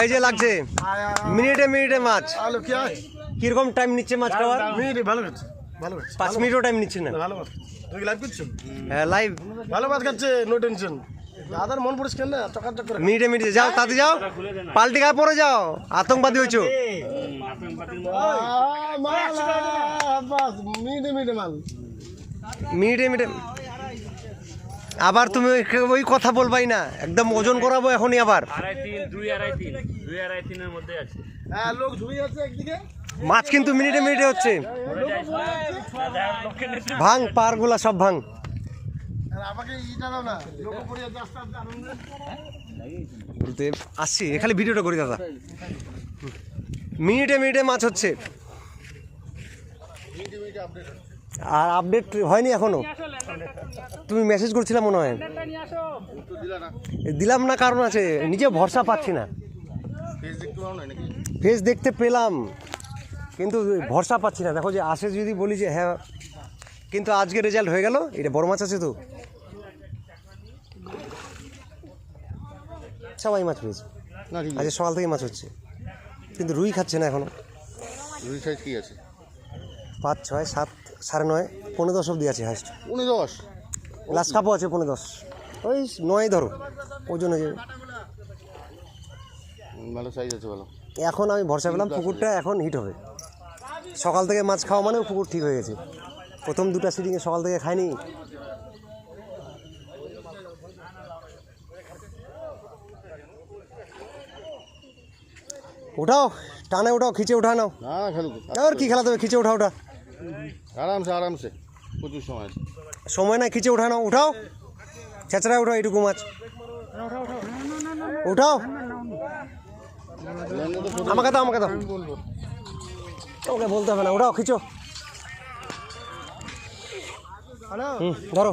এই যে লাগছে মিনিটে মিনিটে মাছ কিরকম টাইম নিচ্ছে মাছ খাওয়ার? 5 মিনিটও টাইম নিচ্ছে না। হ্যাঁ লাইভ ভালো মাছ খাচ্ছে, নো টেনশন। দাদার মন পরিষ্কার না, চকাচক করে। মিনিটে মিনিটে যাও, তাতে যাও, পাল্টি গায়ে পড়ে যাও, আতঙ্কবাদী হয়েছো। মিনিটে মিনিটে মাল, মিনিটে মিনিটে। আবার তুমি ওই কথা বলবাই না, একদম ওজন করাবো এখনই। আবার 2.5-3 মধ্যে আছে। হ্যাঁ লোক ঝুড়ি আছে একদিকে। মাছ কিন্তু মিনিটে মিনিটে হচ্ছে। ভাঙ পারগুলা সব ভাঙ। আমাকে ইটা দাও না, লোক পড়ে যাচ্ছে আস্তে আস্তে আনন্দে। বলতে আসছি, এখানে ভিডিওটা করি দাদা। মিনিটে মিনিটে মাছ হচ্ছে, আর আপডেট হয়নি এখনো। তুমি মেসেজ করছিলাম মনে হয়, দিলাম না, কারণ আছে নিজে ভরসা পাচ্ছি না। ফেস দেখতে পেলাম কিন্তু ভরসা পাচ্ছি না। দেখো যে আসে, যদি বলি যে হ্যাঁ, কিন্তু আজকে রেজাল্ট হয়ে গেল। এটা বড় মাছ আছে তো, সবাই মাছ পেয়েছে। আজকে সকাল থেকে মাছ হচ্ছে, কিন্তু রুই খাচ্ছে না এখনো। রুই সাইজ কি আছে? 5, 6, 7, 9.5, 10 অবধি আছে হাইস্ট। 10 লাস্ট কাপও আছে 10, ওই 9 ধরো ওজনে যে। ভালো সাইজ আছে, ভালো। এখন আমি ভরসা পেলাম পুকুরটা এখন হিট হবে। সকাল থেকে মাছ খাওয়া মানে পুকুর ঠিক হয়ে গেছে। প্রথম 2টা সিটিংয়ে সকাল থেকে খাইনি। উঠাও, টানে উঠাও, খিচে উঠা নাও। না খেলুক, আর কি খেলা দেবে, খিচে উঠা ওঠা আরামসে আরামসে, প্রচুর সময় আছে। সময় নাই, খিচে উঠা নাও। উঠাও, ছেঁচড়া উঠাও, এইটুকু মাছ উঠাও। আমাকে দাও, আমাকে দাও, ওকে বলতে হবে না। উঠাও, খিচো। ধরো,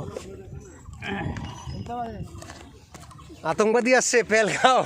আতঙ্কবাদী আসছে পেল খাও।